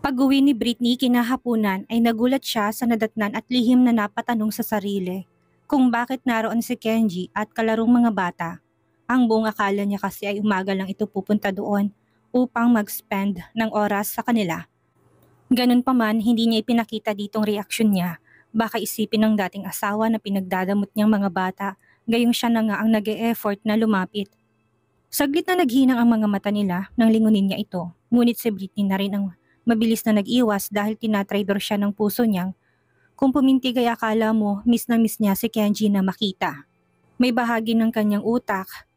Pag-uwi ni Britney kinahapunan ay nagulat siya sa nadatnan at lihim na napatanong sa sarili kung bakit naroon si Kenji at kalarong mga bata. Ang buong akala niya kasi ay umaga lang ito pupunta doon upang mag-spend ng oras sa kanila. Ganun pa man, hindi niya ipinakita ditong reaksyon niya. Baka isipin ng dating asawa na pinagdadamot niyang mga bata, gayong siya na nga ang nag-e-effort na lumapit. Saglit na naghinang ang mga mata nila nang lingunin niya ito, ngunit si Britney na rin ang mabilis na nag-iwas dahil tinatraidor siya ng puso niyang. Kung pumintig ay akala mo miss na miss niya si Kenji na makita. May bahagi ng kanyang utak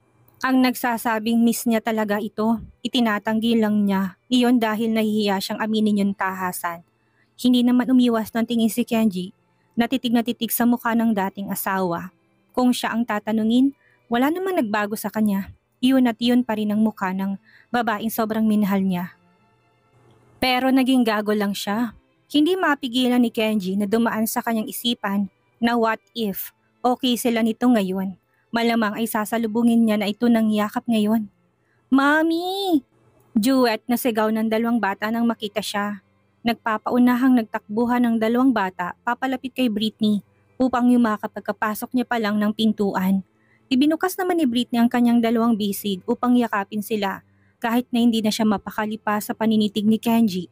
ang nagsasabing miss niya talaga ito, itinatanggi lang niya iyon dahil nahihiya siyang aminin yung tahasan. Hindi naman umiwas ng tingin si Kenji, natitig na titig sa mukha ng dating asawa. Kung siya ang tatanungin, wala namang nagbago sa kanya. Iyon at iyon pa rin ang mukha ng babaeng sobrang minahal niya. Pero naging gago lang siya. Hindi mapigilan ni Kenji na dumaan sa kanyang isipan na what if okay sila nito ngayon. Malamang ay sasalubungin niya na ito ng yakap ngayon. Mami! Duet na sigaw ng dalawang bata nang makita siya. Nagpapaunahang nagtakbuhan ng dalawang bata papalapit kay Britney upang yumakap pagkapasok niya pa lang ng pintuan. Ibinukas naman ni Britney ang kanyang dalawang bisig upang yakapin sila kahit na hindi na siya mapakalipa sa paninitig ni Kenji.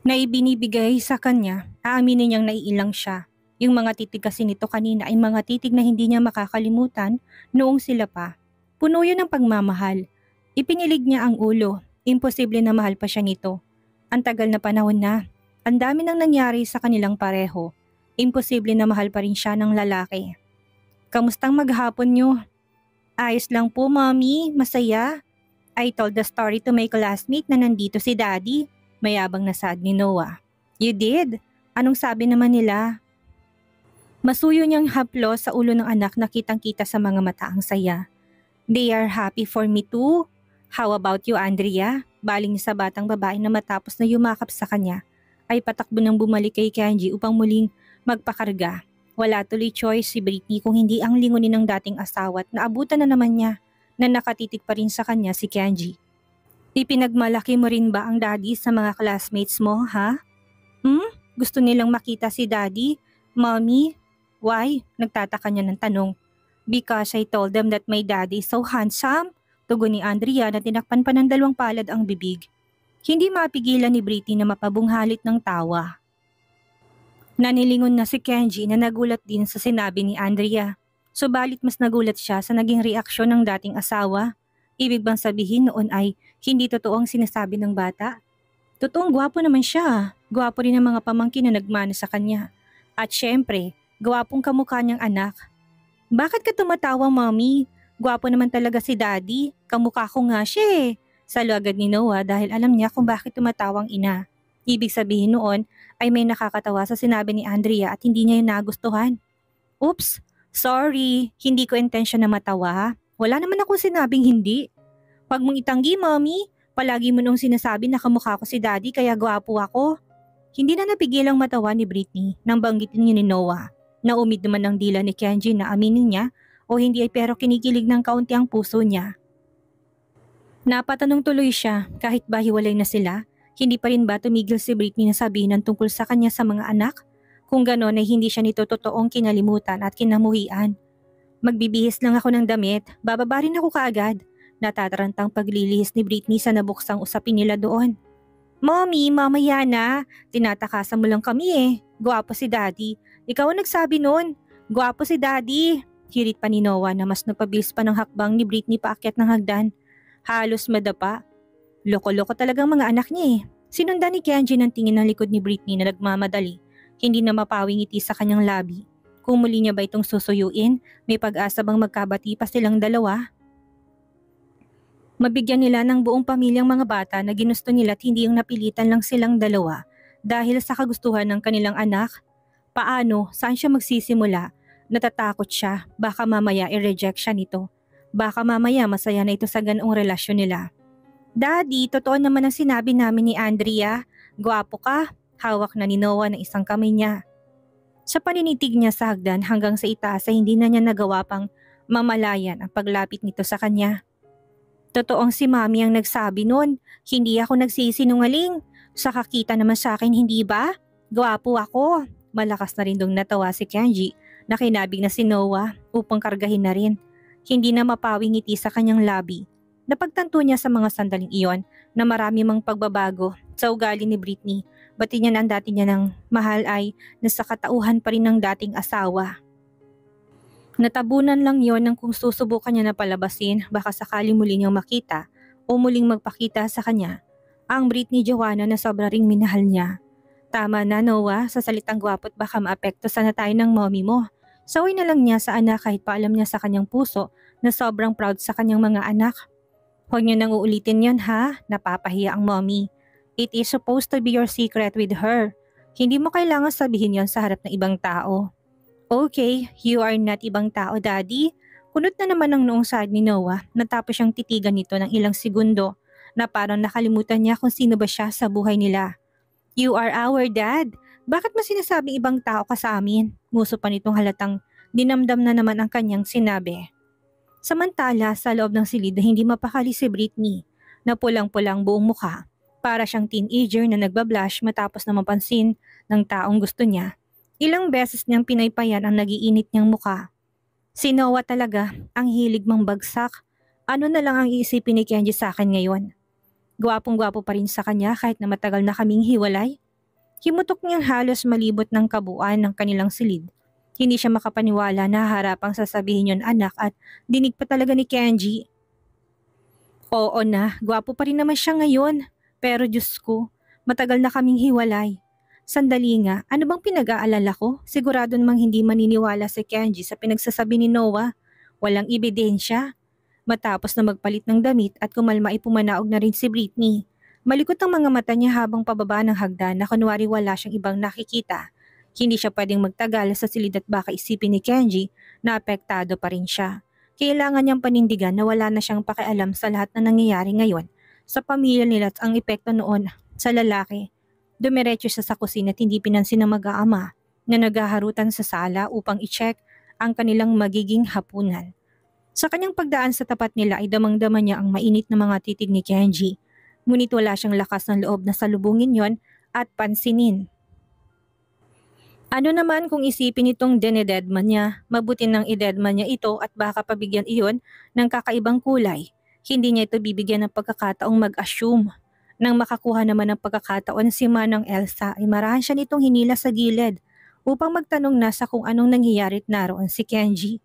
Na ibinibigay sa kanya, aaminin niyang naiilang siya. Yung mga titig kasi nito kanina ay mga titig na hindi niya makakalimutan noong sila pa. Puno yun ng pagmamahal. Ipinilig niya ang ulo. Imposible na mahal pa siya nito. Ang tagal na panahon na. Ang dami nang nangyari sa kanilang pareho. Imposible na mahal pa rin siya ng lalaki. Kamustang maghapon niyo? Ayos lang po, Mommy. Masaya. I told the story to my classmate na nandito si Daddy. Mayabang na saad ni Noah. You did? Anong sabi naman nila? Masuyo niyang haplo sa ulo ng anak na kitang-kita sa mga mata ang saya. They are happy for me too. How about you, Andrea? Baling niya sa batang babae na matapos na yumakap sa kanya ay patakbo nang bumalik kay Kenji upang muling magpakarga. Wala tuloy choice si Britney kung hindi ang lingunin ng dating asawa at naabutan na naman niya na nakatitig pa rin sa kanya si Kenji. Ipinagmalaki mo rin ba ang daddy sa mga classmates mo, ha? Gusto nilang makita si daddy? Mommy? Why? Nagtataka niya ng tanong. Because I told them that my daddy is so handsome. Tugon ni Andrea na tinakpan pa ng dalawang palad ang bibig. Hindi mapigilan ni Britney na mapabunghalit ng tawa. Nanilingon na si Kenji na nagulat din sa sinabi ni Andrea. Subalit mas nagulat siya sa naging reaksyon ng dating asawa. Ibig bang sabihin noon ay hindi totoo ang sinasabi ng bata? Totoong gwapo naman siya. Gwapo rin ang mga pamangkin na nagmana sa kanya. At syempre, gwapong kamukha niyang anak. Bakit ka tumatawa, Mommy? Gwapo naman talaga si Daddy. Kamukha ko nga siya eh. Salo agad ni Noah dahil alam niya kung bakit tumatawa ang ina. Ibig sabihin noon ay may nakakatawa sa sinabi ni Andrea at hindi niya yun nagustuhan. Oops, sorry. Hindi ko intensyon na matawa. Wala naman akong sinabing hindi. Huwag mong itanggi, Mommy. Palagi mo nung sinasabi na kamukha ko si Daddy kaya gwapo ako. Hindi na napigilang matawa ni Britney nang banggitin niya ni Noah. Naumid naman ang dila ni Kenji na aminin niya o hindi ay pero kinikilig ng kaunti ang puso niya. Napatanong tuloy siya kahit ba hiwalay na sila, hindi pa rin ba tumigil si Britney na sabihin ng tungkol sa kanya sa mga anak? Kung ganon ay hindi siya nito totoong kinalimutan at kinamuhian. Magbibihis lang ako ng damit, bababa rin ako kaagad. Natatarantang paglilihis ni Britney sa nabuksang usapin nila doon. Mommy, mamaya na. Tinatakasan mo lang kami eh. Gwapo si Daddy. Ikaw ang nagsabi nun. Gwapo si Daddy. Hirit pa ni Noah na mas nagpabilis pa ng hakbang ni Britney paakyat ng hagdan. Halos madapa. Loko-loko talagang mga anak niya eh. Sinundan ni Kenji ng tingin ng likod ni Britney na nagmamadali. Hindi na mapawing ngiti sa kanyang labi. Kung muli niya ba itong susuyuin, may pag-asa bang magkabati pa silang dalawa? Mabigyan nila ng buong pamilyang mga bata na ginusto nila at hindi yung napilitan lang silang dalawa dahil sa kagustuhan ng kanilang anak. Paano? Saan siya magsisimula? Natatakot siya. Baka mamaya i-reject siya nito. Baka mamaya masaya na ito sa ganoong relasyon nila. Daddy, totoo naman ang sinabi namin ni Andrea. Gwapo ka. Hawak na ni Noah ng isang kamay niya. Sa paninitig niya sa hagdan hanggang sa itaas ay hindi na niya nagawa pang mamalayan ang paglapit nito sa kanya. Totoong si Mami ang nagsabi nun. Hindi ako nagsisinungaling. Sa kakita naman sa akin, hindi ba? Gwapo ako. Malakas na rin dong natawa si Kenji na kinabig na si Noah upang kargahin na rin. Hindi na mapawing ngiti sa kanyang labi. Napagtanto niya sa mga sandaling iyon na marami mang pagbabago sa ugali ni Britney. Bati niya na ang dati niya ng mahal ay nasa katauhan pa rin ng dating asawa. Natabunan lang yon ng kung susubukan niya na palabasin baka sakali muli niyang makita o muling magpakita sa kanya ang Britney Joanna na sobra ring minahal niya. Tama na Noah, sa salitang gwapo't baka maapekto sana tayo ng mommy mo. Saway na lang niya sa anak kahit pa alam niya sa kanyang puso na sobrang proud sa kanyang mga anak. Huwag niyo nang uulitin yon ha, napapahiya ang mommy. It is supposed to be your secret with her. Hindi mo kailangan sabihin yon sa harap ng ibang tao. Okay, you are not ibang tao daddy. Kunot na naman ang noong side ni Noah natapos siyang titigan nito ng ilang segundo na parang nakalimutan niya kung sino ba siya sa buhay nila. You are our dad. Bakit mo sinasabing ibang tao ka sa amin? Nguso pa nitong halatang dinamdam na naman ang kanyang sinabi. Samantala sa loob ng silid na hindi mapakali si Britney na pulang-pulang buong mukha. Para siyang teenager na nagbablush matapos na mapansin ng taong gusto niya. Ilang beses niyang pinaypayan ang nagiinit niyang mukha. Si Noah talaga ang hilig mang bagsak. Ano na lang ang iisipin ni Kenji sa akin ngayon? Gwapong-gwapo pa rin sa kanya kahit na matagal na kaming hiwalay. Himutok niyang halos malibot ng kabuuan ng kanilang silid. Hindi siya makapaniwala na harapang sasabihin yon anak at dinig pa talaga ni Kenji. Oo na, gwapo pa rin naman siya ngayon. Pero Diyos ko, matagal na kaming hiwalay. Sandali nga, ano bang pinag-aalala ko? Sigurado namang hindi maniniwala si Kenji sa pinagsasabi ni Noah. Walang ebidensya. Matapos na magpalit ng damit at kumalma ay pumanaog na rin si Britney. Malikot ang mga mata niya habang pababa ng hagdan na kunwari wala siyang ibang nakikita. Hindi siya pwedeng magtagal sa silid at baka isipin ni Kenji na apektado pa rin siya. Kailangan niyang panindigan na wala na siyang pakialam sa lahat na nangyayari ngayon sa pamilya nila at ang epekto noon sa lalaki. Dumiretso siya sa kusina at hindi pinansin ng mag-aama na naghaharutan sa sala upang i-check ang kanilang magiging hapunan. Sa kanyang pagdaan sa tapat nila ay damang-dama niya ang mainit na mga titig ni Kenji. Ngunit wala siyang lakas ng loob na salubungin yon at pansinin. Ano naman kung isipin itong dinededman niya, mabuti nang idedman niya ito at baka pabigyan iyon ng kakaibang kulay. Hindi niya ito bibigyan ng pagkakataong mag-assume. Nang makakuha naman ng pagkakataon si Manang Elsa ay marahan siya nitong hinila sa gilid upang magtanong na sa kung anong nangyayari at naroon si Kenji.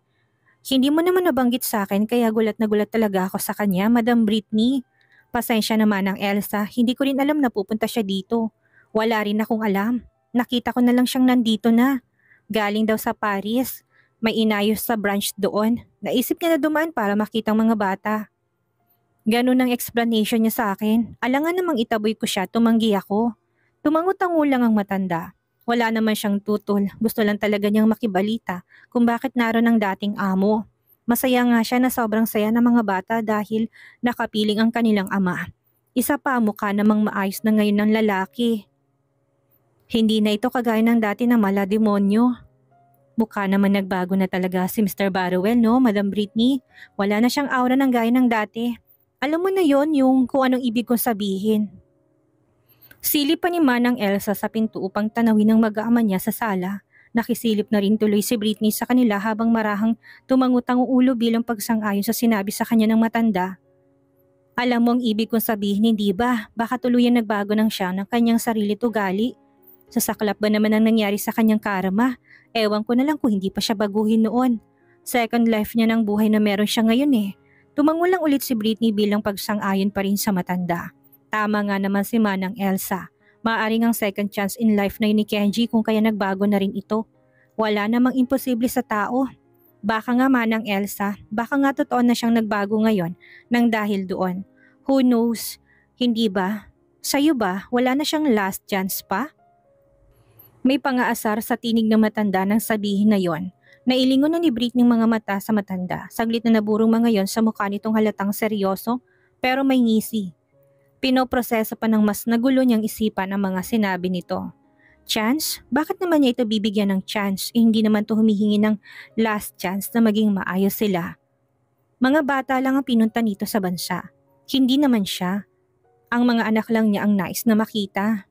Hindi mo naman nabanggit sa akin kaya gulat na gulat talaga ako sa kanya, Madam Britney. Pasensya naman ang Elsa, hindi ko rin alam na pupunta siya dito. Wala rin akong alam. Nakita ko na lang siyang nandito na. Galing daw sa Paris. May inayos sa branch doon. Naisip niya na dumaan para makita ang mga bata. Ganun ang explanation niya sa akin. Alangan namang itaboy ko siya, tumanggi ako. Tumangutango lang ang matanda. Wala naman siyang tutol, gusto lang talaga niyang makibalita kung bakit naroon ang dating amo. Masaya nga siya na sobrang saya ng mga bata dahil nakapiling ang kanilang ama. Isa pa mukha namang maayos na ngayon ng lalaki. Hindi na ito kagaya ng dati na malademonyo. Mukha naman nagbago na talaga si Mr. Barrowell, no, Madam Britney? Wala na siyang aura ng gaya ng dati. Alam mo na yon yung kung anong ibig kong sabihin. Silip pa ni Manang Elsa sa pinto upang tanawin ng mag-aama niya sa sala. Nakisilip na rin tuloy si Britney sa kanila habang marahang tumangutang ulo bilang pagsang-ayon sa sinabi sa kanya ng matanda. Alam mo ang ibig kong sabihin, hindi ba? Baka tuluyan nagbago ng siya ng kanyang sarili ugali. Sasaklap ba naman ang nangyari sa kanyang karma? Ewan ko na lang kung hindi pa siya baguhin noon. Second life niya ng buhay na meron siya ngayon eh. Tumango lang ulit si Britney bilang pagsang-ayon pa rin sa matanda. Tama nga naman si Manang Elsa. Maaring ang second chance in life na yun ni Kenji kung kaya nagbago na rin ito. Wala namang imposible sa tao. Baka nga Manang Elsa, baka nga totoo na siyang nagbago ngayon nang dahil doon. Who knows? Hindi ba? Sa'yo ba, wala na siyang last chance pa? May pangaasar sa tinig ng matanda nang sabihin na yon. Nailingon na ni Britney mga mata sa matanda. Saglit na naburong mga yon sa mukha nitong halatang seryoso pero may ngisi. Pinoproseso pa ng mas nagulo niyang isipan ang mga sinabi nito. Chance? Bakit naman niya ito bibigyan ng chance? Hindi naman to humihingi ng last chance na maging maayos sila. Mga bata lang ang pinunta nito sa bansa. Hindi naman siya. Ang mga anak lang niya ang nais na makita.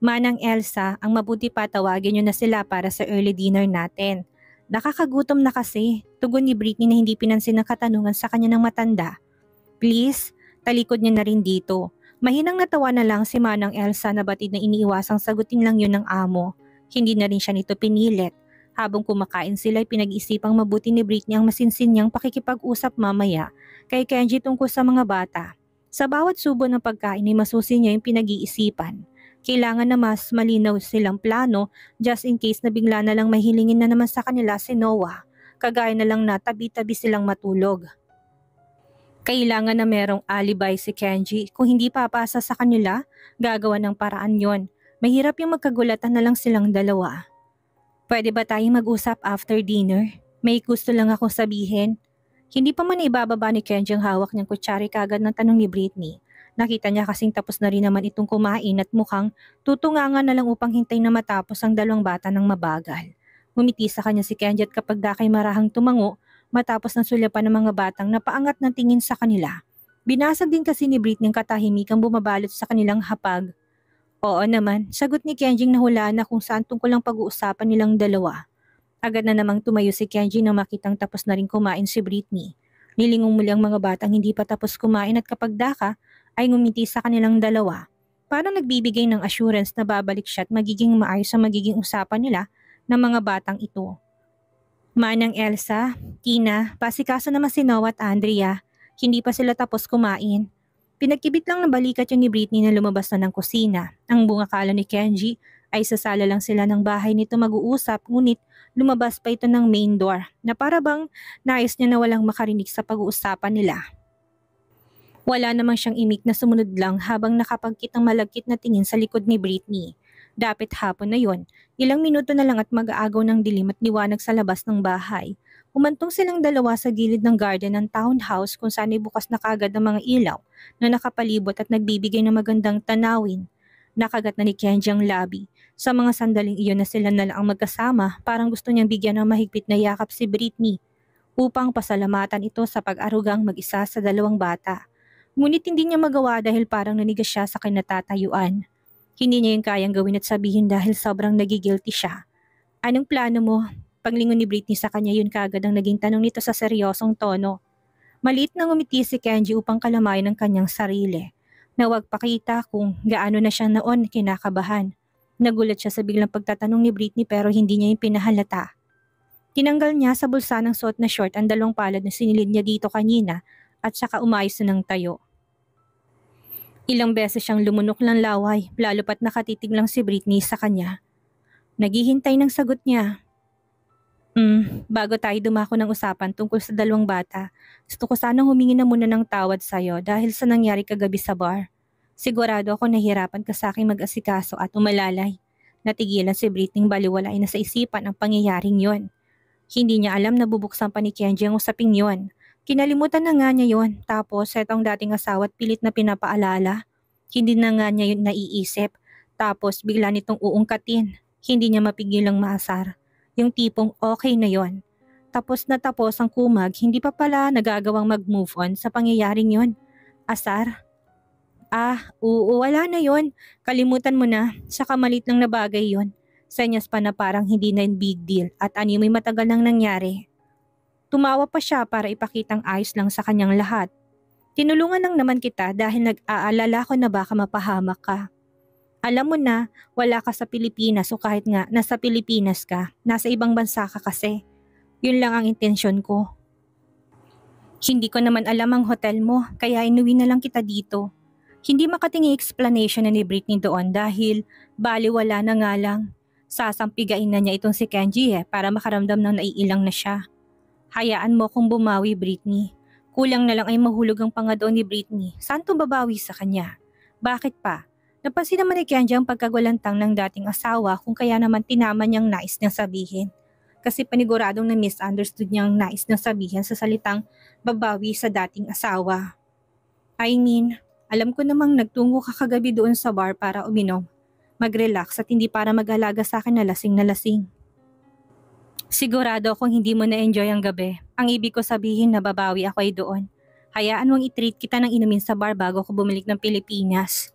Manang Elsa, ang mabuti pa tawagin niyo na sila para sa early dinner natin. Nakakagutom na kasi, tugon ni Britney na hindi pinansin ng katanungan sa kanya ng matanda. Please, talikod niya na rin dito. Mahinang natawa na lang si Manang Elsa na batid na iniiwasang sagutin lang yun ng amo. Hindi na rin siya nito pinilit. Habang kumakain sila ay pinag-isipang mabuti ni Britney ang masinsin niyang pakikipag-usap mamaya kay Kenji tungkol sa mga bata. Sa bawat subo ng pagkain ay masusi niya yung pinag-iisipan. Kailangan na mas malinaw silang plano just in case na bigla na lang mahilingin na naman sa kanila si Noah. Kagaya na lang na tabi-tabi silang matulog. Kailangan na merong alibay si Kenji. Kung hindi papasa sa kanila, gagawa ng paraan yon. Mahirap yung magkagulatan na lang silang dalawa. Pwede ba tayong mag-usap after dinner? May gusto lang akong sabihin. Hindi pa man ibababa ni Kenji ang hawak niyang kutsari kagad ng tanong ni Britney. Nakita niya kasing tapos na rin naman itong kumain at mukhang tutungangan na lang upang hintay na matapos ang dalawang bata ng mabagal. Ngumiti sa kanya si Kenji at kapag dakay marahang tumango matapos ng sulyapan ng mga batang napaangat ng tingin sa kanila. Binasag din kasi ni Britney ang katahimikang bumabalot sa kanilang hapag. Oo naman, sagot ni Kenji nahulaan na kung saan tungkol ang pag-uusapan nilang dalawa. Agad na namang tumayo si Kenji nang makitang tapos na rin kumain si Britney. Nilingon muli ang mga batang hindi pa tapos kumain at kapag daka ay ngumiti sa kanilang dalawa. Parang nagbibigay ng assurance na babalik siya at magiging maayos ang magiging usapan nila ng mga batang ito. Manang Elsa, Tina, pasikaso naman si Noah at Andrea. Hindi pa sila tapos kumain. Pinagkibit lang ng balikat yun ni Britney na lumabas na ng kusina. Ang bunga akala ni Kenji ay sasala lang sila ng bahay nito mag-uusap ngunit lumabas pa ito ng main door na para bang nais niya na walang makarinig sa pag-uusapan nila. Wala namang siyang imik na sumunod lang habang nakapagkit ng malagkit na tingin sa likod ni Britney. Dapit hapon na yon, ilang minuto na lang at mag-aagaw ng dilim at liwanag sa labas ng bahay. Umantong silang dalawa sa gilid ng garden ng townhouse kung saan ay bukas na kagad ang mga ilaw na nakapalibot at nagbibigay ng magandang tanawin. Nakagat na ni Kenji ang labi. Sa mga sandaling iyon na sila na lang ang magkasama, parang gusto niyang bigyan ng mahigpit na yakap si Britney upang pasalamatan ito sa pag-arugang mag-isa sa dalawang bata. Ngunit hindi niya magawa dahil parang nanigas siya sa kinatatayuan. Hindi niya yung kayang gawin at sabihin dahil sobrang nagigilty siya. Anong plano mo? Paglingon ni Britney sa kanya yun kagad ang naging tanong nito sa seryosong tono. Maliit na ngumiti si Kenji upang kalamayan ang kanyang sarili. Na wag pakita kung gaano na siya noon kinakabahan. Nagulat siya sa biglang pagtatanong ni Britney pero hindi niya yung pinahalata. Tinanggal niya sa bulsa ng suot na short ang dalawang palad na sinilid niya dito kanina at saka umayos na ng tayo. Ilang beses siyang lumunok ng laway, lalo pat nakatitig lang si Britney sa kanya. Naghihintay ng sagot niya. Bago tayo dumako ng usapan tungkol sa dalawang bata, gusto ko sanang humingi na muna ng tawad sa'yo dahil sa nangyari kagabi sa bar. Sigurado ako nahirapan ka sa aking mag-asikaso at umalalay. Natigilan si Britney baliwala ay nasa isipan ang pangyayaring yon. Hindi niya alam na bubuksan pa ni Kenji ang usaping yon. Kinalimutan na nga niya yon, tapos etong dating asawa at pilit na pinapaalala. Hindi na nga niya yun naiisip, tapos bigla nitong uungkatin. Hindi niya mapigilang maasar. Yung tipong okay na yon. Tapos na tapos ang kumag, hindi pa pala nagagawang mag-move on sa pangyayaring yon. Asar? Wala na yon. Kalimutan mo na, saka malit lang na bagay yon. Senyas pa na parang hindi na big deal at may matagal nang nangyari. Tumawa pa siya para ipakitang ayos lang sa kanyang lahat. Tinulungan lang naman kita dahil nag-aalala ko na baka mapahamak ka. Alam mo na, wala ka sa Pilipinas o kahit nga nasa Pilipinas ka, nasa ibang bansa ka kasi. Yun lang ang intensyon ko. Hindi ko naman alam ang hotel mo, kaya inuwi na lang kita dito. Hindi makatingi explanation na ni Britney doon dahil baliwala na nga lang. Sasampigain na niya itong si Kenji para makaramdam ng naiilang na siya. Hayaan mo kung bumawi, Britney. Kulang na lang ay mahulog ang pangadoon ni Britney. Saan to babawi sa kanya? Bakit pa? Napansin naman ni Kenji ang pagkagulantang ng dating asawa kung kaya naman tinama niyang nais niyang sabihin. Kasi paniguradong na misunderstood niyang nais niyang sabihin sa salitang babawi sa dating asawa. Alam ko namang nagtungo ka kagabi doon sa bar para uminom. Mag-relax at hindi para mag-alaga sa akin na lasing. Sigurado akong hindi mo na-enjoy ang gabi. Ang ibig ko sabihin na babawi ako ay doon. Hayaan mong i-treat kita ng inumin sa bar bago ko bumalik ng Pilipinas.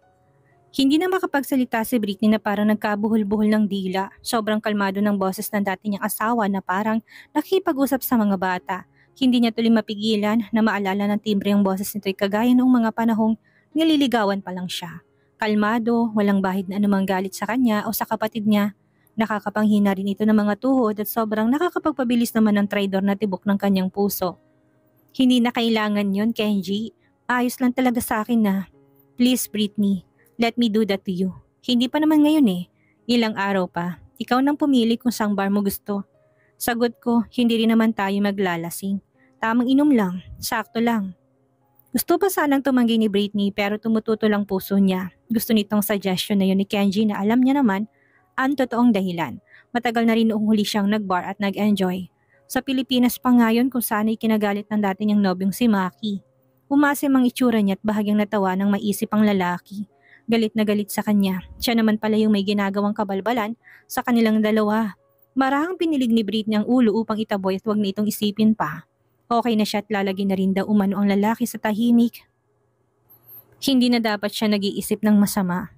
Hindi na makapagsalita si Britney na parang nagkabuhol-buhol ng dila. Sobrang kalmado ng boses ng dati niyang asawa na parang nakikipag-usap sa mga bata. Hindi niya tuloy mapigilan na maalala ng timbre ang boses nito'y kagaya noong mga panahong nililigawan pa lang siya. Kalmado, walang bahid na anumang galit sa kanya o sa kapatid niya. Nakakapanghina rin ito ng mga tuhod at sobrang nakakapagpabilis naman ng traidor na tibok ng kanyang puso. Hindi na kailangan yon, Kenji. Ayos lang talaga sa akin na. Please, Britney, let me do that to you. Hindi pa naman ngayon eh. Ilang araw pa. Ikaw nang pumili kung saang bar mo gusto. Sagot ko, hindi rin naman tayo maglalasing. Tamang inom lang, sakto lang. Gusto pa sanang tumanggi ni Britney pero tumututo lang puso niya. Gusto nitong suggestion na yun ni Kenji na alam niya naman ang totoong dahilan. Matagal na rin noong huli siyang nag-bar at nag-enjoy. Sa Pilipinas pa ngayon kung saan ay kinagalit ng dati niyang nobyong si Maki. Umasim ang itsura niya at bahagyang natawa nang maisip ang lalaki. Galit na galit sa kanya. Siya naman pala yung may ginagawang kabalbalan sa kanilang dalawa. Marahang pinilig ni Britney ang ulo upang itaboy at huwag na itong isipin pa. Okay na siya at lalagyan na rin daw umano ang lalaki sa tahimik. Hindi na dapat siya nag-iisip ng masama.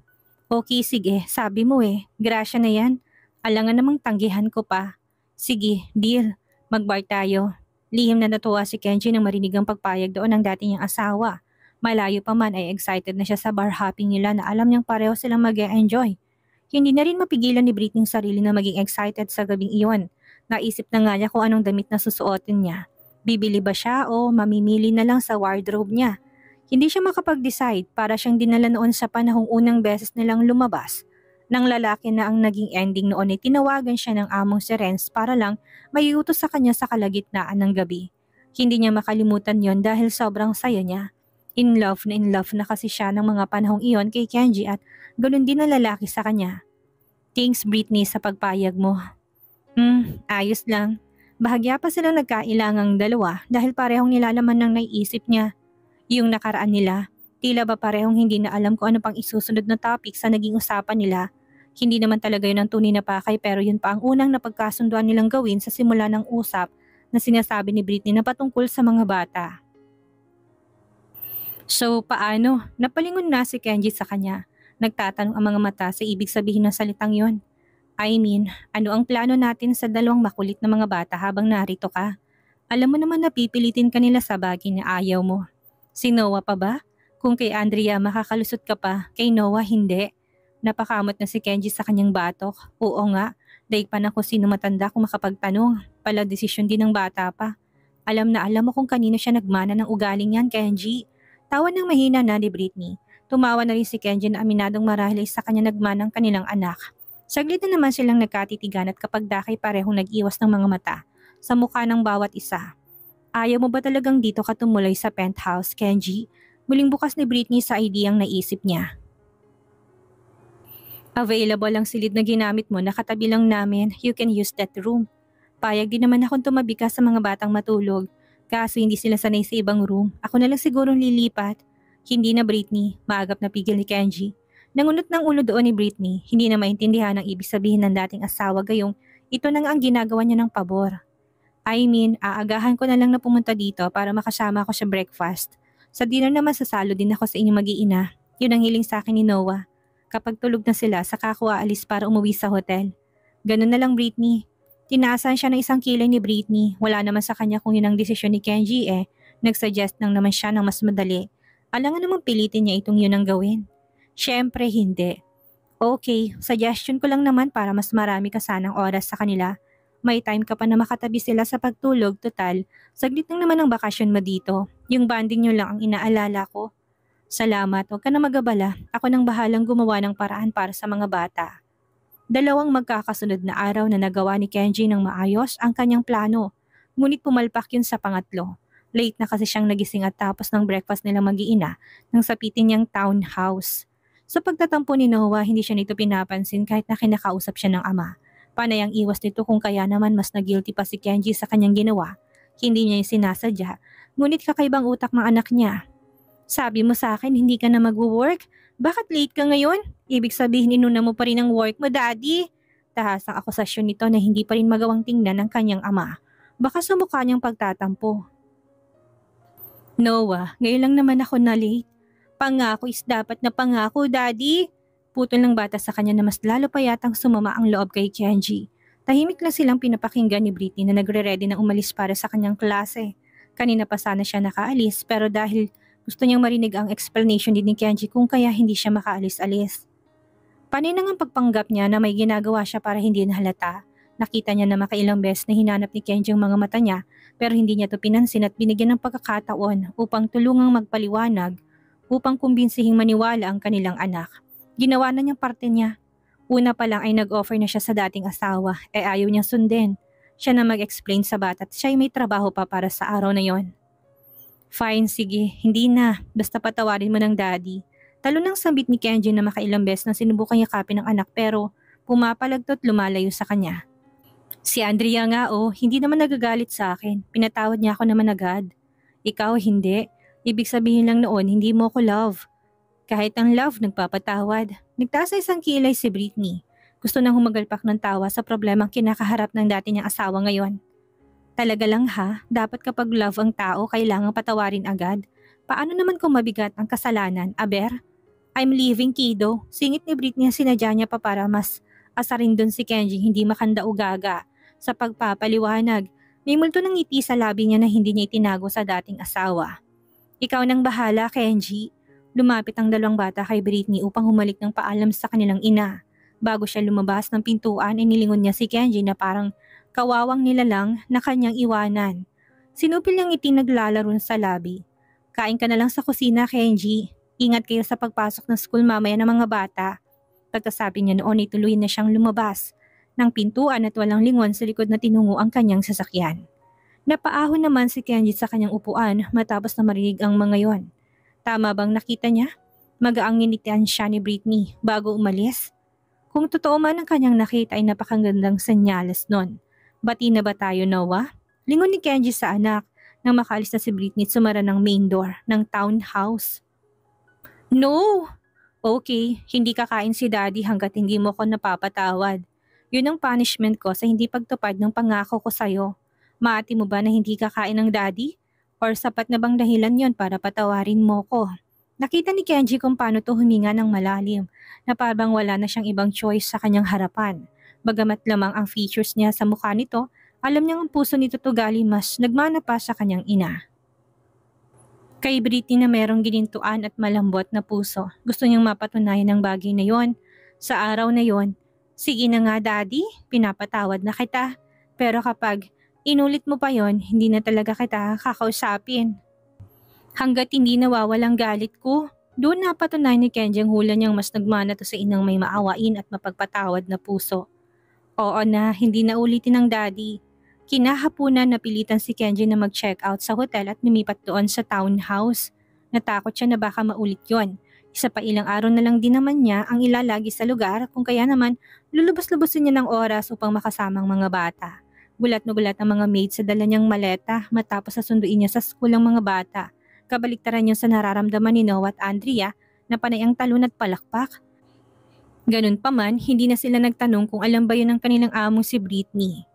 Okay, sige, sabi mo eh. Grasya na yan. Alangan namang tanggihan ko pa. Sige, deal. Mag-bar tayo. Lihim na natuwa si Kenji nang marinig ang pagpayag doon ng dati niyang asawa. Malayo pa man ay excited na siya sa bar hopping nila na alam niyang pareho silang mag-e-enjoy. Hindi na rin mapigilan ni Britney ang sarili na maging excited sa gabing iyon. Naisip na nga niya kung anong damit na susuotin niya. Bibili ba siya o mamimili na lang sa wardrobe niya? Hindi siya makapag-decide para siyang dinala noon sa panahong unang beses nilang lumabas. Nang lalaki na ang naging ending noon ay tinawagan siya ng among si Renz para lang maiutos sa kanya sa kalagitnaan ng gabi. Hindi niya makalimutan yon dahil sobrang saya niya. In love na kasi siya ng mga panahong iyon kay Kenji at ganoon din ang lalaki sa kanya. Thanks Britney sa pagpayag mo. Ayos lang. Bahagya pa silang nagkailangang dalawa dahil parehong nilalaman ng naiisip niya. Yung nakaraan nila, tila ba parehong hindi na alam kung ano pang isusunod na topic sa naging usapan nila. Hindi naman talaga yun ang tunay na pakay pero yun pa ang unang napagkasunduan nilang gawin sa simula ng usap na sinasabi ni Britney na patungkol sa mga bata. So paano? Napalingon na si Kenji sa kanya. Nagtatanong ang mga mata sa ibig sabihin ng salitang yon. I mean, ano ang plano natin sa dalawang makulit na mga bata habang narito ka? Alam mo naman na pipilitin ka nila sa bagay na ayaw mo. Si Noah pa ba? Kung kay Andrea makakalusot ka pa, kay Noah hindi. Napakamot na si Kenji sa kanyang batok. Oo nga, daig pa na kung sino matanda kung makapagtanong. Pala desisyon din ng bata pa. Alam na alam mo kung kanino siya nagmana ng ugaling yan, Kenji. Tawa ng mahina na ni Britney. Tumawa na rin si Kenji na aminadong marahil sa kanya nagmanang kanilang anak. Saglit na naman silang nagkatitigan at kapag dakay parehong nag-iwas ng mga mata sa mukha ng bawat isa. Ayaw mo ba talagang dito ka tumuloy sa penthouse, Kenji? Muling bukas ni Britney sa ideyang naisip niya. Available ang silid na ginamit mo, nakatabi lang namin, you can use that room. Payag din naman akong tumabi ka sa mga batang matulog. Kaso hindi sila sanay sa ibang room, ako na lang sigurong lilipat. Hindi na Britney, maagap na pigil ni Kenji. Nangunot ng ulo doon ni Britney, hindi na maintindihan ang ibig sabihin ng dating asawa gayong ito na nga ang ginagawa niya ng pabor. I mean, aagahan ko na lang na pumunta dito para makasama ako sa breakfast. Sa dinner naman sasalo din ako sa inyong mag-iina. Yun ang hiling sa akin ni Noah. Kapag tulog na sila, saka ako aalis para umuwi sa hotel. Ganun na lang Britney. Tinaasan siya ng isang kilay ni Britney. Wala naman sa kanya kung yun ang desisyon ni Kenji eh. Nagsuggest lang naman siya ng mas madali. Alangan namang pilitin niya itong yun ang gawin. Siyempre hindi. Okay, suggestion ko lang naman para mas marami ka sanang oras sa kanila. May time ka pa na makatabi sila sa pagtulog, total. Saglit lang naman ang bakasyon mo dito. Yung bonding nyo lang ang inaalala ko. Salamat, huwag ka na magabala. Ako nang bahalang gumawa ng paraan para sa mga bata. Dalawang magkakasunod na araw na nagawa ni Kenji ng maayos ang kanyang plano. Ngunit pumalpak yun sa pangatlo. Late na kasi siyang nagising at tapos ng breakfast nila mag-iina nang sapitin niyang townhouse. Sa pagtatampo ni Noah, hindi siya nito pinapansin kahit na kinakausap siya ng ama. Panay ang iwas nito kung kaya naman mas na-guilty pa si Kenji sa kanyang ginawa. Hindi niya yung sinasadya, ngunit kakaibang utak ng anak niya. Sabi mo sa akin hindi ka na mag-work? Bakit late ka ngayon? Ibig sabihin inuna mo pa rin ang work mo, Daddy. Tahasang akusasyon nito na hindi pa rin magawang tingnan ng kanyang ama. Baka sa mukha niyang pagtatampo. Noah, ngayon lang naman ako na late. Pangako is dapat na pangako, Daddy. Putol ng bata sa kanya na mas lalo pa yatang sumama ang loob kay Kenji. Tahimik lang silang pinapakinggan ni Britney na nagre-ready na umalis para sa kanyang klase. Kanina pa sana siya nakaalis pero dahil gusto niyang marinig ang explanation din ni Kenji kung kaya hindi siya makaalis-alis. Paninang ang pagpanggap niya na may ginagawa siya para hindi nahalata. Nakita niya na makailang beses na hinanap ni Kenji ang mga mata niya pero hindi niya to pinansin at binigyan ng pagkakataon upang tulungang magpaliwanag upang kumbinsihing maniwala ang kanilang anak. Ginawa na niyang parte niya. Una pa lang ay nag-offer na siya sa dating asawa ayaw niyang sundin. Siya na mag-explain sa bata at siya ay may trabaho pa para sa araw na yon. Fine, sige, hindi na. Basta patawarin mo ng daddy. Talo ng sambit ni Kenji na makailang beses na sinubukang yakapin ng anak pero pumapalagtot lumalayo sa kanya. Si Andrea nga hindi naman nagagalit sa akin. Pinatawad niya ako naman agad. Ikaw hindi. Ibig sabihin lang noon hindi mo ko love. Kahit ang love nagpapatawad. Nagtaas sa isang kilay si Britney. Gusto nang humagalpak ng tawa sa problemang kinakaharap ng dati niyang asawa ngayon. Talaga lang ha, dapat kapag love ang tao kailangang patawarin agad. Paano naman kung mabigat ang kasalanan, aber? I'm leaving kiddo. Singit ni Britney ang sinadya niya pa para mas asarin dun si Kenji hindi makanda o gaga. Sa pagpapaliwanag, may multo ng ngiti sa labi niya na hindi niya itinago sa dating asawa. Ikaw nang bahala, Kenji. Lumapit ang dalawang bata kay Britney upang humalik ng paalam sa kanilang ina. Bago siya lumabas ng pintuan ay nilingon niya si Kenji na parang kawawang nilalang na kanyang iwanan. Sinupil niyang ngiti naglalaro sa labi. Kain ka na lang sa kusina, Kenji. Ingat kayo sa pagpasok ng school mamaya ng mga bata. Pagkasabi niya noon ay tuloy na siyang lumabas ng pintuan at walang lingon sa likod na tinungo ang kanyang sasakyan. Napaahon naman si Kenji sa kanyang upuan matapos na marinig ang mga yon. Tama bang nakita niya? Magaang nginitian siya ni Britney bago umalis. Kung totoo man ang kanyang nakita ay napakagandang senyales nun. Bati na ba tayo, Noah? Lingon ni Kenji sa anak nang makaalis na si Britney at sumara ng main door ng townhouse. No! Okay, hindi kakain si Daddy hanggat hindi mo ko napapatawad. Yun ang punishment ko sa hindi pagtupad ng pangako ko sa'yo. Maati mo ba na hindi kakain ng Daddy? Or sapat na bang dahilan yon para patawarin mo ko? Nakita ni Kenji kung paano to huminga ng malalim, na parang wala na siyang ibang choice sa kanyang harapan. Bagamat lamang ang features niya sa mukha nito, alam niyang ang puso nito tugali mas nagmana pa sa kanyang ina. Kay Britney na merong ginintuan at malambot na puso, gusto niyang mapatunayan ng bagay na yon. Sa araw na yon, sige na nga Daddy, pinapatawad na kita. Pero kapag inulit mo pa yon, hindi na talaga kita kakausapin. Hanggat hindi nawawalang galit ko, doon napatunayan ni Kenji ang hula niyang mas nagmana to sa inang may maawain at mapagpatawad na puso. Oo na, hindi na ulitin ng Daddy. Kinahapunan napilitan si Kenji na mag-check out sa hotel at lumipat doon sa townhouse. Natakot siya na baka maulit yon. Isa pa ilang araw na lang din naman niya ang ilalagi sa lugar kung kaya naman lulubos-lubosin niya ng oras upang makasama ang mga bata. Gulat na gulat ang mga maid sa dala niyang maleta matapos sasunduin niya sa school ang mga bata. Kabaliktaran niya sa nararamdaman ni Noah at Andrea na panay ang talon at palakpak. Ganun pa man, hindi na sila nagtanong kung alam ba yun ng kanilang amo si Britney.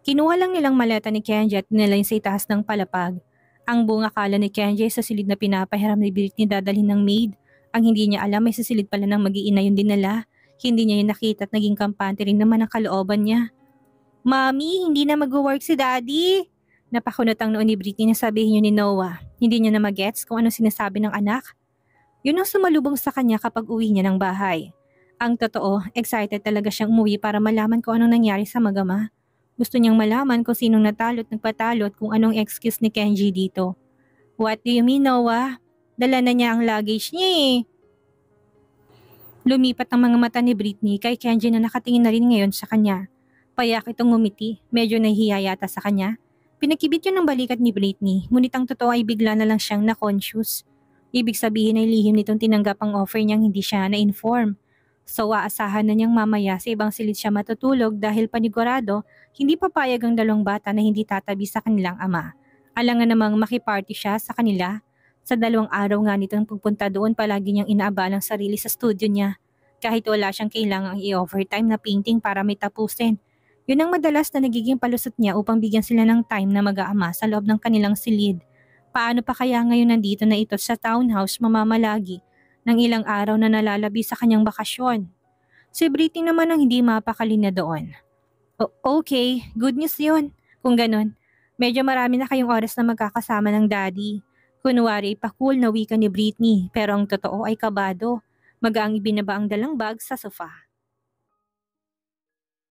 Kinuha lang nilang maleta ni Kenji at dinala sa itaas ng palapag. Ang buong akala ni Kenji sa silid na pinapahiram ni Britney dadalhin ng maid. Ang hindi niya alam ay sa silid pala ng mag-iina yung dinala. Hindi niya yung nakita at naging kampante rin naman ang kalooban niya. Mami, hindi na mag-work si Daddy. Napakunot ang noon ni Britney na sabihin niyo ni Noah. Hindi niya na mag-gets kung ano sinasabi ng anak. Yun ang sumalubong sa kanya kapag uwi niya ng bahay. Ang totoo, excited talaga siyang umuwi para malaman kung anong nangyari sa magama. Gusto niyang malaman kung sinong natalo at nagpatalo at kung anong excuse ni Kenji dito. What do you mean, Noah? Dala na niya ang luggage niya eh. Lumipat ang mga mata ni Britney kay Kenji na nakatingin na rin ngayon sa kanya. Payak itong ngumiti, medyo nahihiya yata sa kanya. Pinakibit yun ng balikat ni Britney, ngunit ang totoo ay bigla na lang siyang na-conscious. Ibig sabihin ay lihim nitong tinanggap ang offer niyang hindi siya na-inform. So aasahan na niyang mamaya sa ibang silid siya matutulog dahil panigurado hindi papayag ang dalawang bata na hindi tatabi sa kanilang ama. Alangan namang makiparty siya sa kanila. Sa 2 araw nga nitong pagpunta doon palagi niyang inaabalang sarili sa studio niya. Kahit wala siyang kailangang i-overtime na painting para may tapusin. Yun ang madalas na nagiging palusot niya upang bigyan sila ng time na mag-aama sa loob ng kanilang silid. Paano pa kaya ngayon nandito na ito sa townhouse mamamalagi ng ilang araw na nalalabi sa kanyang bakasyon? Si Britney naman ang hindi mapakali na doon. Okay, good news yun. Kung ganun, medyo marami na kayong oras na magkakasama ng daddy. Kunwari pa-cool na wika ni Britney pero ang totoo ay kabado. Magaang ibinaba ang dalang bag sa sofa.